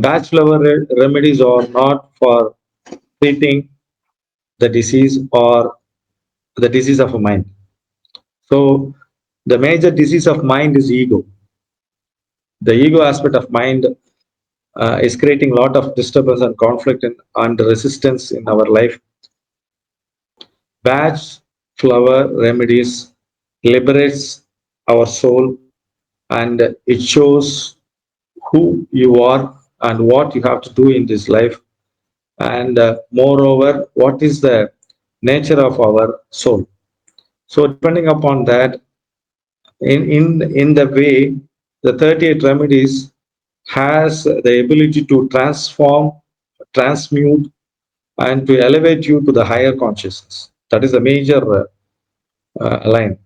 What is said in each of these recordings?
Batch flower remedies are not for treating the disease or the disease of a mind. So the major disease of mind is ego. The ego aspect of mind is creating a lot of disturbance and conflict and resistance in our life. Batch flower remedies liberates our soul, and it shows who you are and what you have to do in this life, and moreover what is the nature of our soul. So depending upon that, in the way, the 38 remedies has the ability to transform, transmute, and to elevate you to the higher consciousness. That is a major line.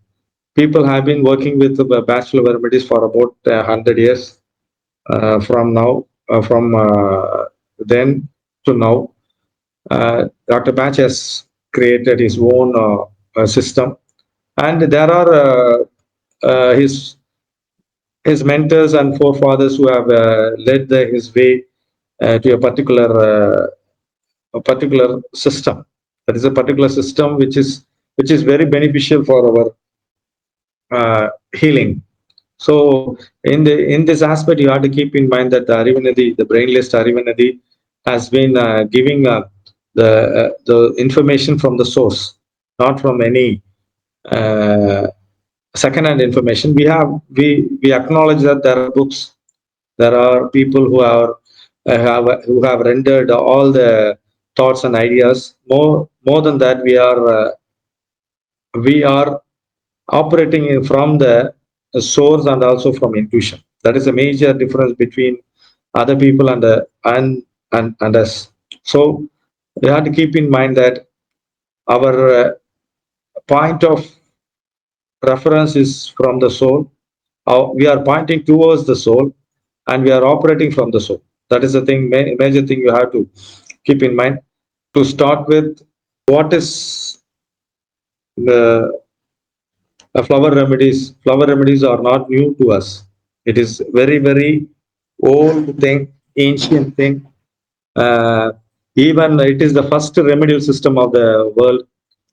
People have been working with the bachelor remedies for about 100 years, from now, from then to now. Dr. Batch has created his own system, and there are his mentors and forefathers who have led his way to a particular system. That is a particular system which is very beneficial for our healing. So in this aspect, you have to keep in mind that the Arivanadi, the brainless Arivanadi, has been giving the information from the source, not from any uh, second-hand information. We acknowledge that there are books, there are people who have rendered all the thoughts and ideas. More than that, we are operating from the source and also from intuition. That is a major difference between other people and us. So we have to keep in mind that our point of reference is from the soul. We are pointing towards the soul, and we are operating from the soul. That is the thing, major thing you have to keep in mind. To start with, what is the flower remedies? Flower remedies are not new to us. It is very old thing, ancient thing. Uh, Even it is the first remedial system of the world.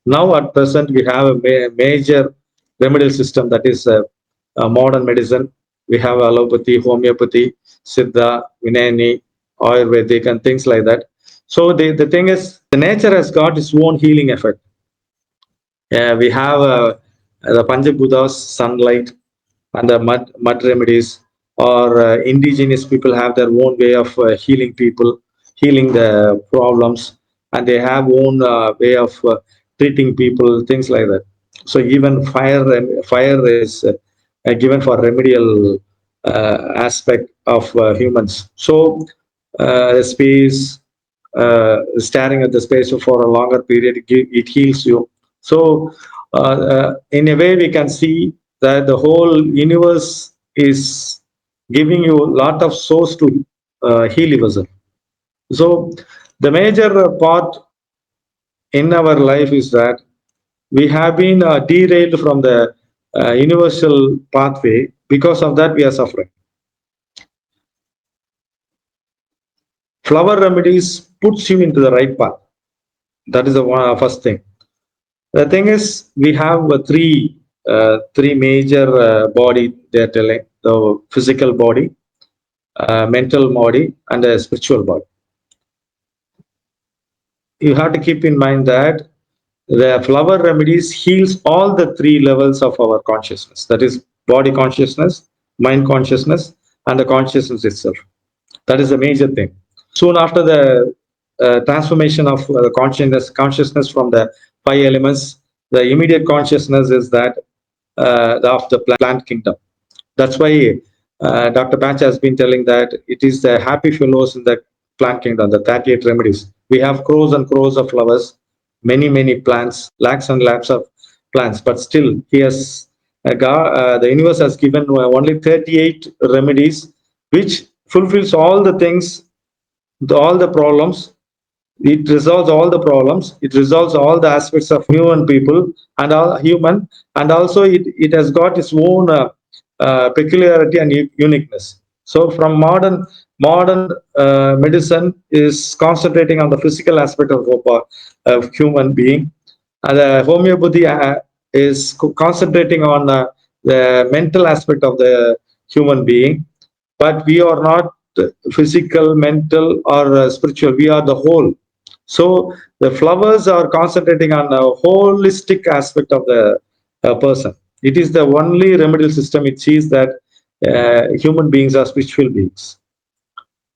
Now at present we have a major remedial system, that is modern medicine. We have allopathy, homeopathy, Siddha, Vinayani, Ayurvedic, and things like that. So the thing is, the nature has got its own healing effect. We have the Panchabuddhas, sunlight, and the mud remedies, or indigenous people have their own way of healing people, healing the problems, and they have own way of treating people, things like that. So even fire is given for remedial aspect of humans. So space, staring at the space for a longer period, it heals you. So in a way we can see that the whole universe is giving you a lot of source to heal yourself. So the major part in our life is that we have been derailed from the universal pathway. Because of that, we are suffering. Flower remedies puts you into the right path. That is the first thing. The thing is, we have three major body. They are telling the physical body, mental body, and a spiritual body. You have to keep in mind that the flower remedies heals all the three levels of our consciousness. That is body consciousness, mind consciousness, and the consciousness itself. That is the major thing. Soon after the transformation of the consciousness from the five elements, the immediate consciousness is that of the plant kingdom. That's why Dr. Patch has been telling that it is the happy fellows in the plant kingdom, the 38 remedies. We have crores and crores of flowers, many plants, lakhs and lakhs of plants, but still, he has the universe has given only 38 remedies, which fulfills all the things, all the problems. It resolves all the problems. It resolves all the aspects of human people and all human, and also it has got its own peculiarity and uniqueness. So from modern medicine is concentrating on the physical aspect of human being, and homeopathy is concentrating on the mental aspect of the human being. But we are not physical, mental, or spiritual. We are the whole. So the flowers are concentrating on a holistic aspect of the person. It is the only remedial system. It sees that human beings are spiritual beings.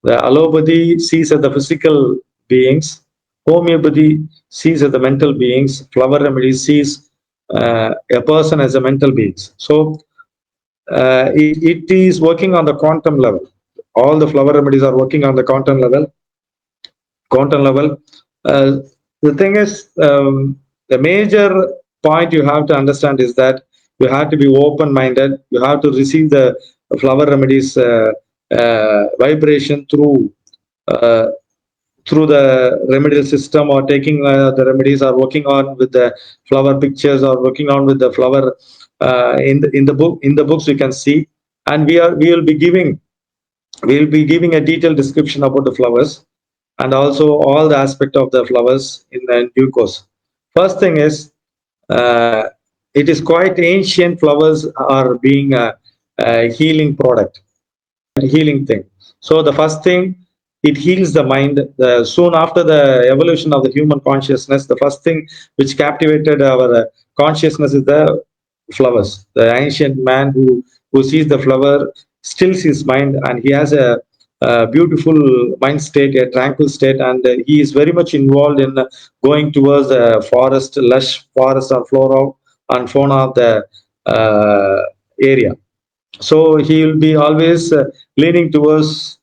The allopathy sees at the physical beings. Homeopathy sees at the mental beings. Flower remedy sees a person as a mental beings. So it is working on the quantum level. All the flower remedies are working on the quantum level. Quantum level. Uh, the thing is, the major point you have to understand is that you have to be open-minded. You have to receive the flower remedies vibration uh, through the remedial system, or taking the remedies, or working on with the flower pictures, or working on with the flower in the books you can see. And we will be giving a detailed description about the flowers, and also all the aspect of the flowers in the due course. First thing is, uh, it is quite ancient. Flowers are being a healing product, healing thing. So the first thing, it heals the mind. Soon after the evolution of the human consciousness, the first thing which captivated our consciousness is the flowers. The ancient man who sees the flower stills his mind, and he has a beautiful mind state, a tranquil state, and he is very much involved in going towards the forest, lush forest, or flora and fauna of the area. So he will be always leaning towards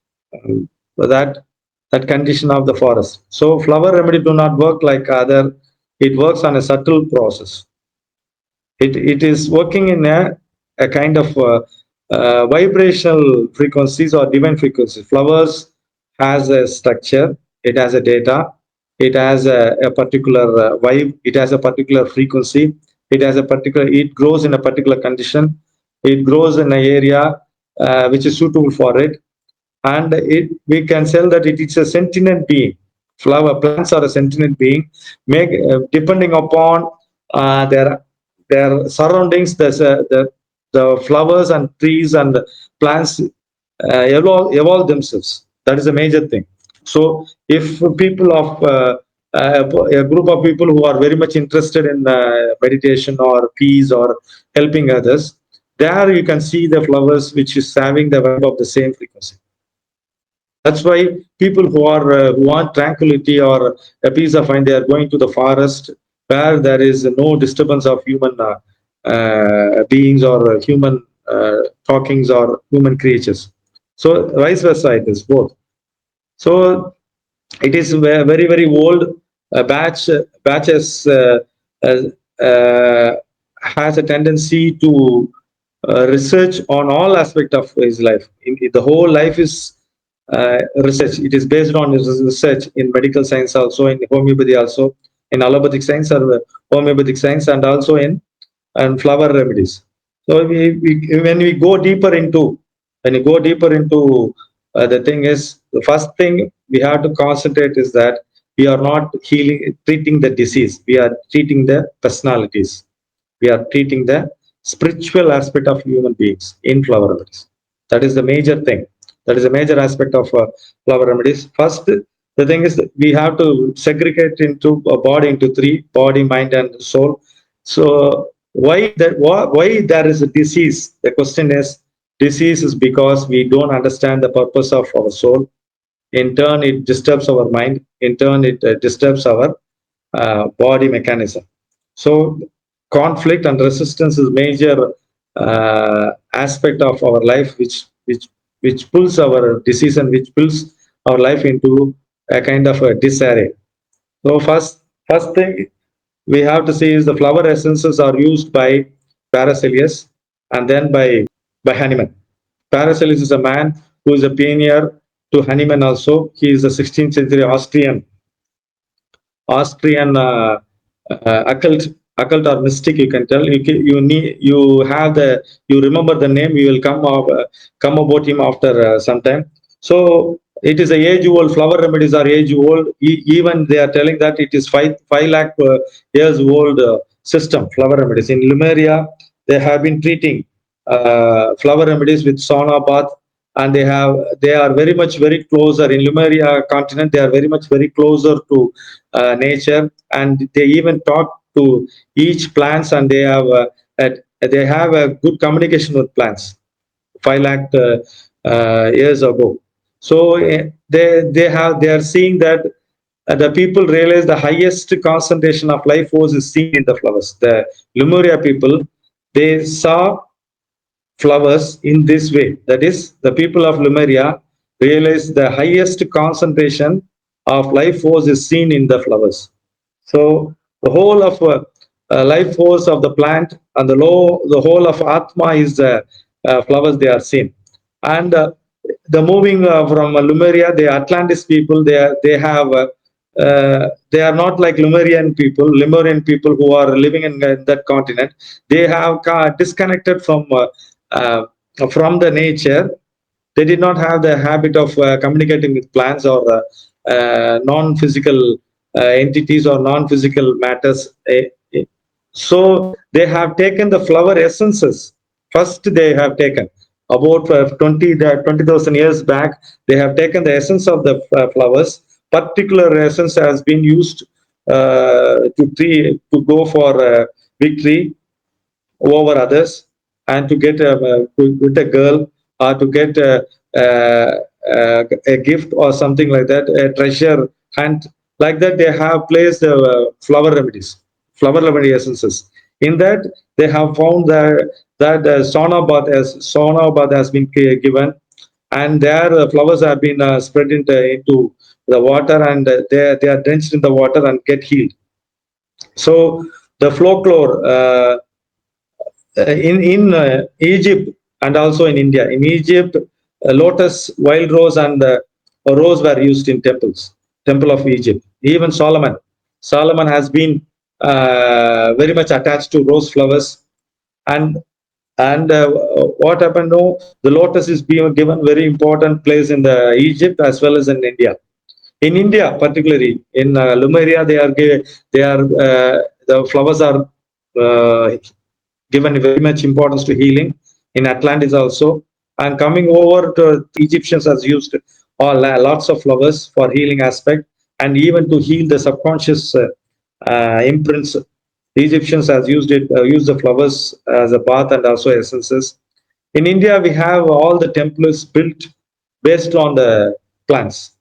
that condition of the forest. So flower remedy do not work like other. It works on a subtle process. It is working in a kind of vibrational frequencies or divine frequencies. Flowers has a structure, it has a data, it has a particular vibe, it has a particular frequency, it grows in a particular condition, it grows in an area which is suitable for it, and we can tell that it is a sentient being. Flower plants are a sentient being, make depending upon their surroundings. The flowers and trees and plants evolve themselves. That is a major thing. So if people of a group of people who are very much interested in meditation or peace or helping others, there you can see the flowers which is having the vibe of the same frequency. That's why people who want tranquility or a peace of mind, they are going to the forest where there is no disturbance of human beings, or human talkings, or human creatures. So vice versa, it is both. So it is very very old batches uh, uh, has a tendency to research on all aspect of his life. The whole life is research. It is based on research in medical science, also in homeopathy, also in allopathic science, or homeopathic science, and also in and flower remedies. So when we go deeper into, the thing is, the first thing we have to concentrate is that we are not treating the disease. We are treating the personalities. We are treating the spiritual aspect of human beings in flower remedies. That is the major thing. That is a major aspect of flower remedies. First, the thing is that we have to segregate into a body into three: body, mind, and soul. So why there is a disease? The question is, disease is because we don't understand the purpose of our soul. In turn, it disturbs our mind. In turn, it disturbs our body mechanism. So conflict and resistance is major aspect of our life, which pulls our disease, and which pulls our life into a kind of a disarray. So first thing we have to see is the flower essences are used by Paracelsus, and then by Hahnemann. Paracelsus is a man who is a pioneer to Hahnemann also. He is a 16th century Austrian occult occult or mystic, you can tell. You need, you remember the name, you will come about him after some time. So it is a age old, flower remedies are age old. Even they are telling that it is 5 lakh years old system, flower remedies. In Lemuria, they have been treating flower remedies with sauna bath, and they are very much very closer in Lemuria continent. They are very much very closer to nature, and they even talk to each plants, and they have a good communication with plants. 5 lakh years ago. So they are seeing that the people realize the highest concentration of life force is seen in the flowers. The Lemuria people, they saw flowers in this way. That is, the people of Lemuria realize the highest concentration of life force is seen in the flowers. So the whole of life force of the plant and the whole of Atma is the flowers they are seen. And the moving from Lemuria, the Atlantis people, they are not like Lemurian people who are living in that continent. They have disconnected uh, from the nature. They did not have the habit of communicating with plants or non-physical entities or non-physical matters. So they have taken the flower essences. First, they have taken about 20,000 years back. They have taken the essence of the flowers. Particular essence has been used to go for victory over others, and to get a girl, or to get a gift or something like that, a treasure hunt, like that. They have placed flower remedies, flower remedy essences. In that, they have found that sauna bath has been given, and there the flowers have been spread into the water, and they are drenched in the water and get healed. So the folklore in Egypt and also in India. In Egypt, lotus, wild rose, and rose were used in temples. Temple of Egypt. Even Solomon has been very much attached to rose flowers. And and what happened? No, the lotus is being given very important place in the Egypt as well as in India. In India, particularly in Lemuria, they are the flowers are given very much importance to healing. In Atlantis also, and coming over to Egyptians has used lots of flowers for healing aspect, and even to heal the subconscious imprints. The Egyptians has used the flowers as a bath and also essences. In India, we have all the temples built based on the plants.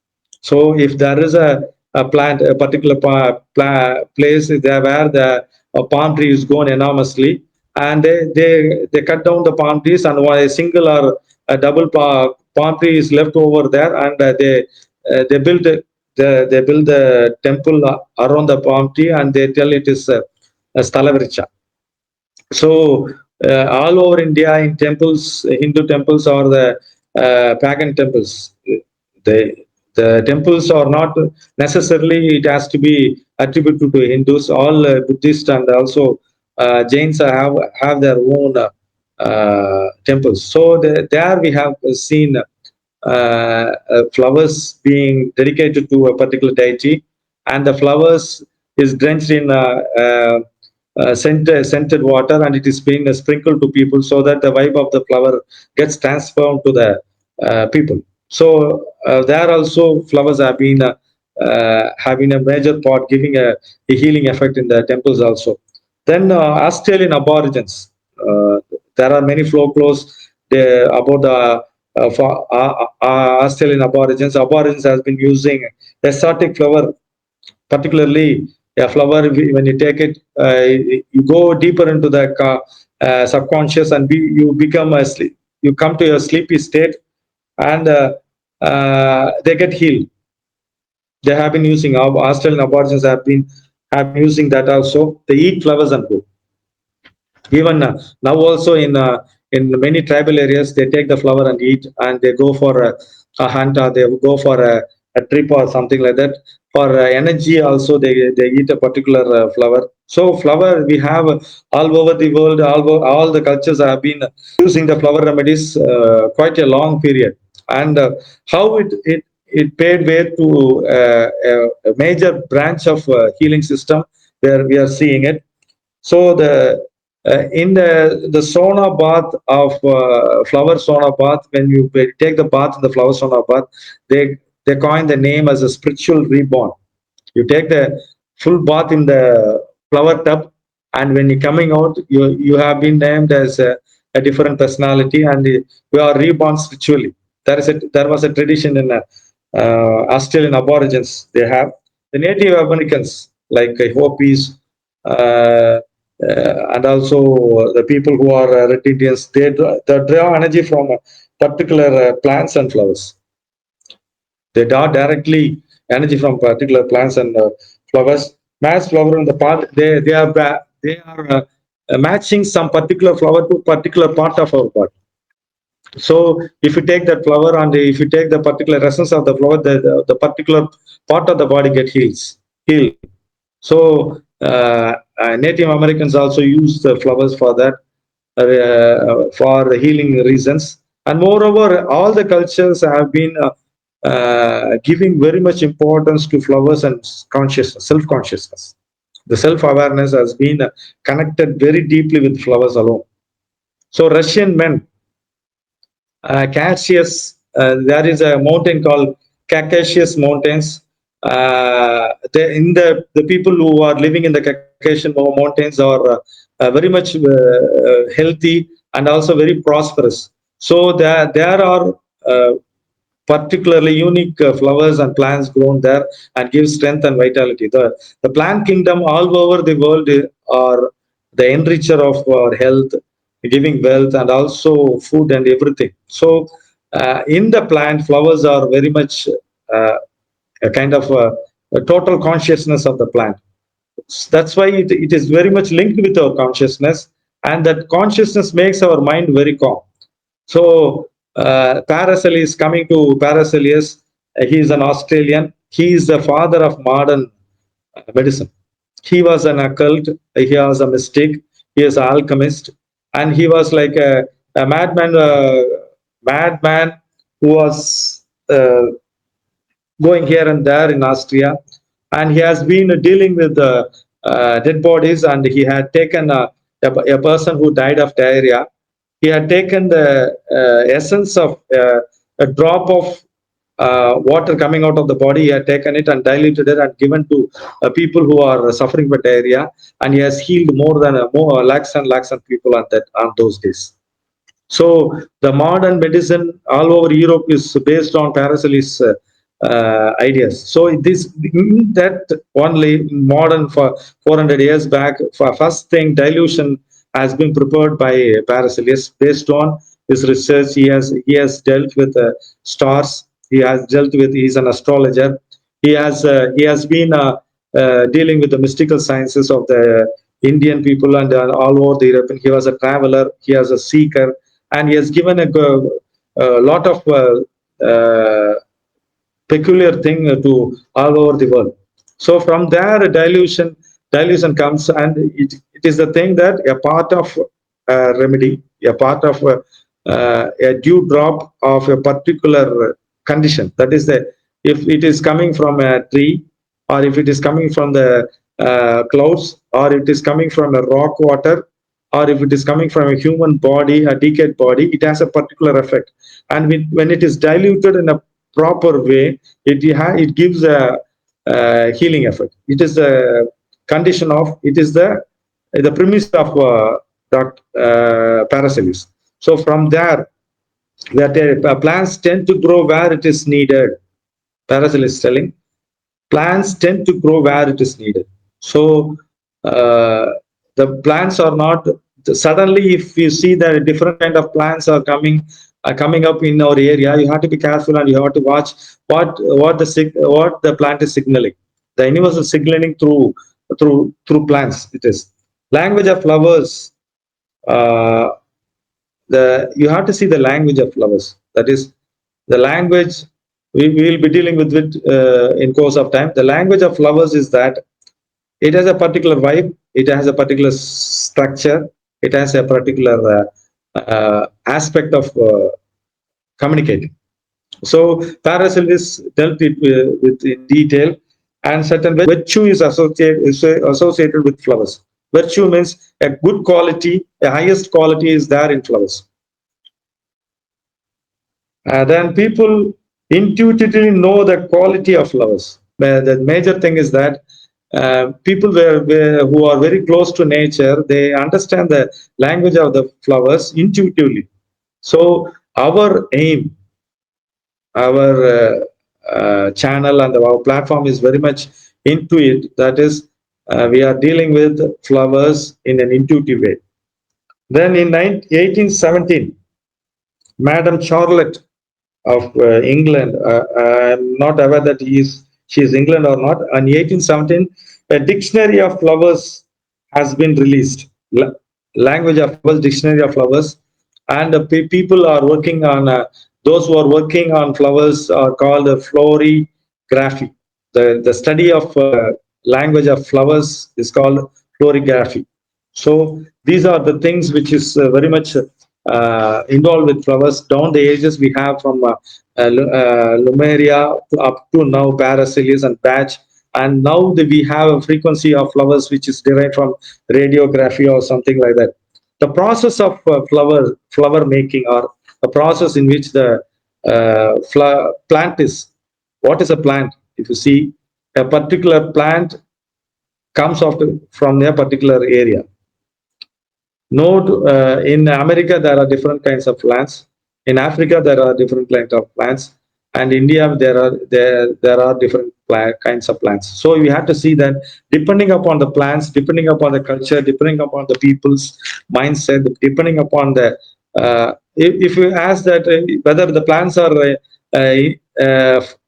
So if there is a plant, a particular place there where the palm tree is grown enormously, and they cut down the palm trees, and a single or a double palm tree is left over there, and they build they build the temple around the palm tree, and they tell it is a Stalavricha. So all over India, in temples, Hindu temples or the pagan temples, the the temples are not necessarily it has to be attributed to Hindus. All Buddhist and also Jains have their own temples. So there we have seen flowers being dedicated to a particular deity, and the flowers is drenched in scented water, and it is being sprinkled to people so that the vibe of the flower gets transformed to the people. So there also flowers have been having a major part, giving a healing effect in the temples also. Then Australian aborigines. There are many folklores about the for Australian aborigines. Aborigines has been using exotic flower, particularly a flower. When you take it, you go deeper into the subconscious, and you become a sleep. You come to a sleepy state, and they get healed. They have been using Australian aborigines have been using that also. They eat flowers and go. Even now also in many tribal areas, they take the flower and eat, and they go for a hunt, or they go for a trip or something like that. For energy also, they eat a particular flower. So flower we have all over the world, all the cultures have been using the flower remedies quite a long period. And how it paved way to a major branch of healing system where we are seeing it. So in the sauna bath of flower sauna bath, when you take the bath in the flower sauna bath, they coin the name as a spiritual reborn. You take the full bath in the flower tub, and when you're coming out, you have been named as a different personality, and you are reborn spiritually. There was a tradition in Australian Aborigines. They have the Native Americans like Hopis. Uh, and also the people who are red Indians, they draw energy from particular plants and flowers. They draw directly energy from particular plants and flowers. Mass flower in the part, they are matching some particular flower to particular part of our body. So if you take that flower and if you take the particular essence of the flower, the particular part of the body get healed. So Native Americans also use the flowers for that, for healing reasons. And moreover, all the cultures have been giving very much importance to flowers and consciousness, self-consciousness. The self-awareness has been connected very deeply with flowers alone. So Russian men, Cassius, there is a mountain called Caucasus Mountains. The people who are living in the Caucasian mountains are very much healthy and also very prosperous. So there are particularly unique flowers and plants grown there and give strength and vitality. The plant kingdom all over the world are the enricher of our health, giving wealth and also food and everything. So in the plant, flowers are very much a kind of a total consciousness of the plant. That's why it is very much linked with our consciousness, and that consciousness makes our mind very calm. So Paracelsus, coming to Paracelsus, he is an Australian. He is the father of modern medicine. He was an occult. He was a mystic. He is an alchemist, and he was like a madman who was going here and there in Austria, and he has been dealing with the dead bodies, and he had taken a person who died of diarrhea. He had taken the essence of a drop of water coming out of the body. He had taken it and diluted it and given to people who are suffering with diarrhea, and he has healed more than lakhs and lakhs of people on those days. So the modern medicine all over Europe is based on Paracelsus ideas. So this that only modern for 400 years back, for first thing dilution has been prepared by Paracelsus based on his research. He has dealt with stars. He has dealt with. He's an astrologer. He has been dealing with the mystical sciences of the Indian people and all over the Europe. He was a traveler. He was a seeker, and he has given a lot of peculiar thing to all over the world. So from there, dilution comes, and it is the thing that a part of remedy, a part of a dew drop of a particular condition. That is the if it is coming from a tree, or if it is coming from the clouds, or it is coming from a rock water, or if it is coming from a human body, a decayed body, it has a particular effect. And when it is diluted in a proper way, it gives a healing effect. It is the condition of, it is the premise of Paracelsus. So from there, that plants tend to grow where it is needed. Paracelsus is telling plants tend to grow where it is needed. So the plants are not suddenly, if you see that different kind of plants are coming up in our area, you have to be careful and you have to watch what the plant is signaling. The universe is signaling through plants. It is language of flowers. Uh, you have to see the language of flowers. That is the language we will be dealing with it in course of time. The language of flowers is that it has a particular vibe, it has a particular structure, it has a particular aspect of communicating. So Paracelsus dealt it with in detail, and certain virtue is associated with flowers. Virtue means a good quality, the highest quality is there in flowers. Then people intuitively know the quality of flowers. The major thing is that people who are very close to nature, they understand the language of the flowers intuitively. So our aim, our channel and our platform is very much into it. That is, we are dealing with flowers in an intuitive way. Then in 1817, Madame Charlotte of England. I'm not aware that she is England or not. In 1817, a dictionary of flowers has been released. Language of flowers, dictionary of flowers, and people are working on. Those who are working on flowers are called florography. The study of language of flowers is called florography. So these are the things which is very much involved with flowers. Down the ages we have from Lumeria up to now Paracelsus and Bach, and now we have a frequency of flowers which is derived from radiography or something like that. The process of flower making, or a process in which the plant is. What is a plant? If you see, a particular plant comes from a particular area. Note, in America there are different kinds of plants. In Africa there are different kinds of plants, and India there are different kinds of plants. So you have to see that depending upon the plants, depending upon the culture, depending upon the people's mindset, depending upon the if you ask that whether the plants are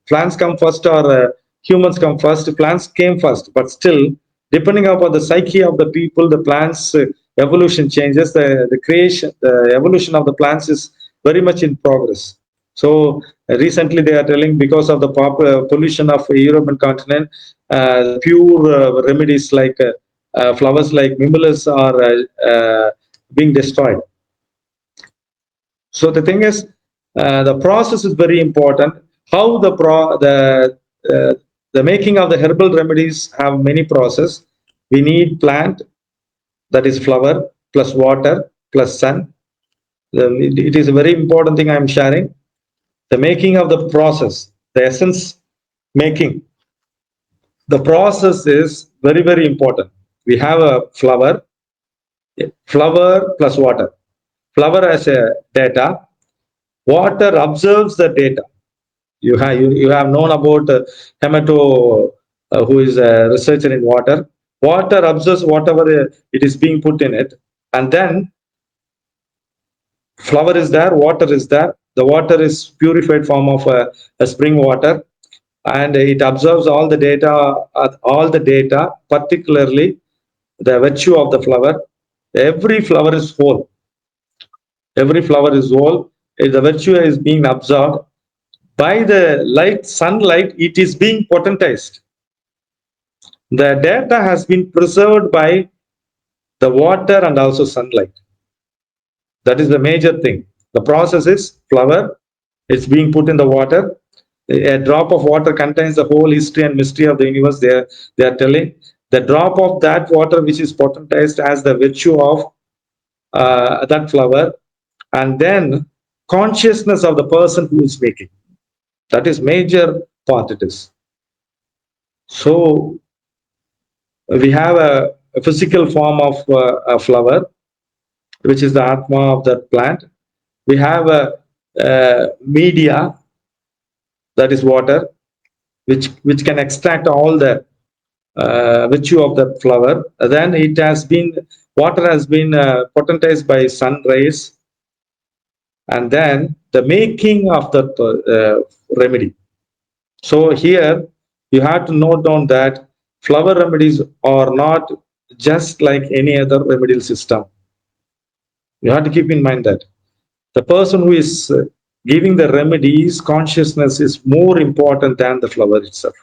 plants come first or humans come first, plants came first, but still depending upon the psyche of the people, the plants evolution changes. The evolution of the plants is very much in progress. So recently they are telling, because of the pollution of the European continent, pure remedies like flowers like mimulus are being destroyed. So the thing is, the process is very important. How the making of the herbal remedies have many process. We need plant, that is flower, plus water, plus sun. It is a very important thing I am sharing. The making of the process, the essence making, the process is very, very important. We have a flower plus water. Flower as a data, water observes the data. You have known about Hemato, who is a researcher in water. Water observes whatever it is being put in it, and then flower is there, water is there. The water is purified form of a spring water, and it observes all the data, particularly the virtue of the flower. Every flower is whole. Every flower is whole. The virtue is being absorbed by the light, sunlight. It is being potentized. The data has been preserved by the water and also sunlight. That is the major thing. The process is flower, it's being put in the water. A drop of water contains the whole history and mystery of the universe. They are telling the drop of that water which is potentized as the virtue of that flower, and then consciousness of the person who is making. That is major part it is. So we have a physical form of a flower, which is the atma of that plant. We have a media, that is water, which can extract all the virtue of the flower. Then water has been potentized by sun rays, and then the making of the remedy. So here you have to note down that flower remedies are not just like any other remedial system. You have to keep in mind that the person who is giving the remedies, consciousness is more important than the flower itself.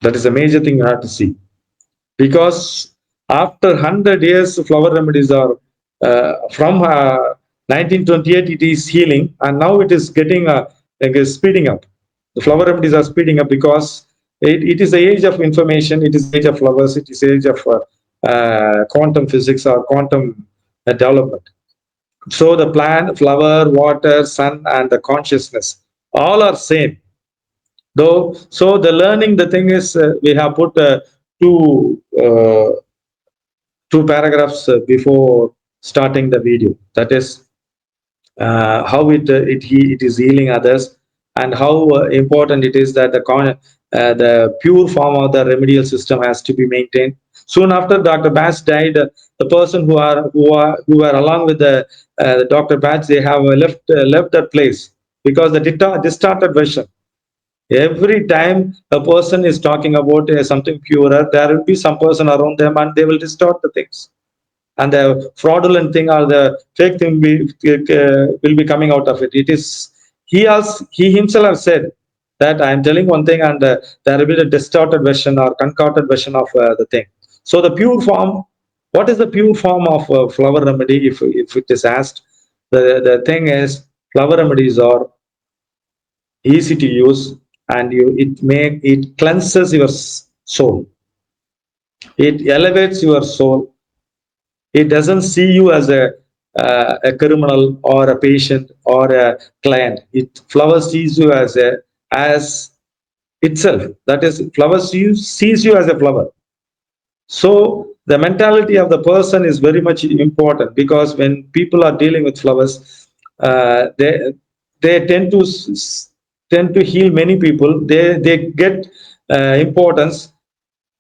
That is a major thing you have to see. Because after 100 years, flower remedies are from 1928, it is healing, and now it is getting like speeding up. The flower remedies are speeding up because it is the age of information, it is the age of flowers, it is the age of quantum physics or quantum development. So the plant, flower, water, sun, and the consciousness all are same. Though, so the learning, the thing is, we have put two two paragraphs before starting the video. That is how it is healing others, and how important it is that the pure form of the remedial system has to be maintained. Soon after Dr. Batch died, the person who are along with the Dr. Batch, they have left that place because the distorted version. Every time a person is talking about something purer, there will be some person around them and they will distort the things. And the fraudulent thing or the fake thing will be coming out of it. It is he himself has said that I am telling one thing and there will be a distorted version or concocted version of the thing. So the pure form, what is the pure form of flower remedy? If it is asked, the thing is flower remedies are easy to use, and it cleanses your soul, it elevates your soul. It doesn't see you as a criminal or a patient or a client. It flower sees you as itself. That is, flower sees you as a flower. So the mentality of the person is very much important, because when people are dealing with flowers, they tend to heal many people. They get importance.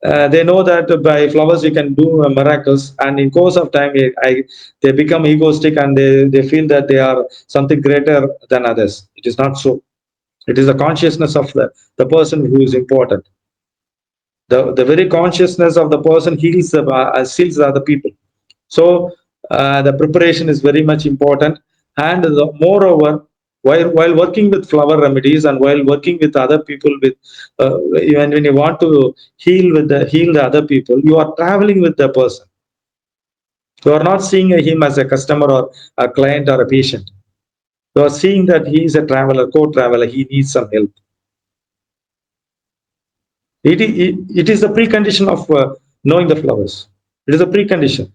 They know that by flowers you can do miracles, and in course of time, they become egoistic, and they feel that they are something greater than others. It is not so. It is the consciousness of the person who is important. The very consciousness of the person heals the other people. So the preparation is very much important. And moreover, while working with flower remedies and while working with other people, with when you want to heal the other people, you are traveling with the person. You are not seeing him as a customer or a client or a patient. You are seeing that he is a traveler, co-traveler. He needs some help. It is a precondition of knowing the flowers. It is a precondition.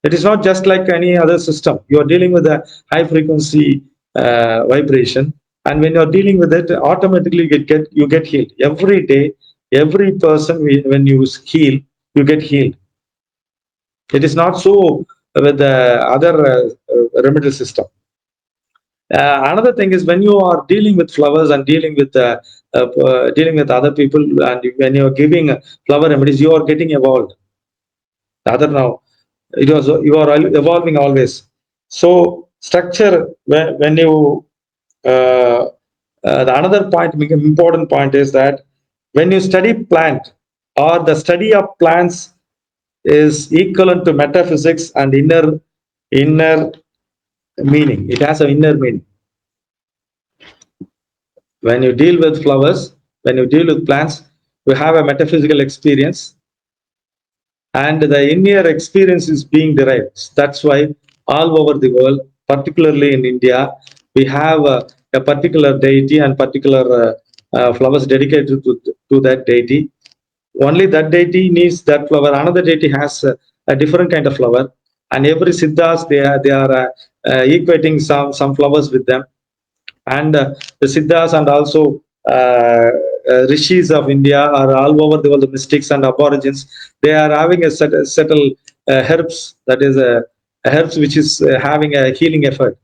It is not just like any other system. You are dealing with a high frequency vibration, and when you are dealing with it, automatically you get healed every day. Every person, when you heal, you get healed. It is not so with the other remedial system. Another thing is, when you are dealing with flowers and dealing with other people, and when you are giving flower remedies, you are getting evolved. Rather now, you are evolving always. So structure, when you the another point, important point, is that when you study plant, or the study of plants is equivalent to metaphysics and inner meaning. It has an inner meaning. When you deal with flowers, when you deal with plants, you have a metaphysical experience, and the inner experience is being derived. That's why all over the world, particularly in India, we have a particular deity and particular flowers dedicated to that deity. Only that deity needs that flower. Another deity has a different kind of flower, and every siddhas, they are equating some flowers with them. And the siddhas and also rishis of India are all over the world, the mystics and aborigines. They are having a settle herbs, that is herbs which is having a healing effect.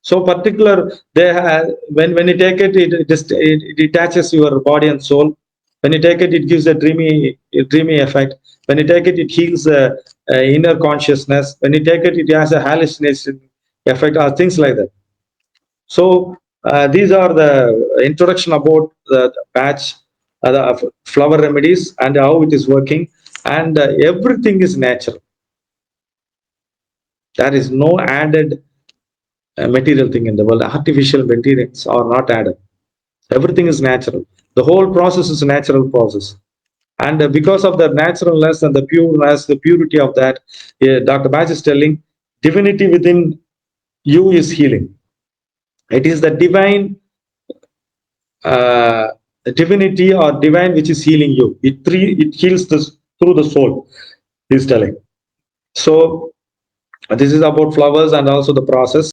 So particular, they have, when you take it, it detaches your body and soul. When you take it, it gives a dreamy effect. When you take it, it heals inner consciousness. When you take it, it has a hallucination effect, or things like that. So these are the introduction about the batch, the flower remedies and how it is working, and everything is natural. There is no added material thing in the world. Artificial materials are not added. Everything is natural. The whole process is a natural process. And because of the naturalness and the pureness, the purity of that, Dr. Batch is telling, divinity within you is healing. It is the divine uh, divinity or divine which is healing you. It heals this through the soul, he's telling. So this is about flowers and also the process.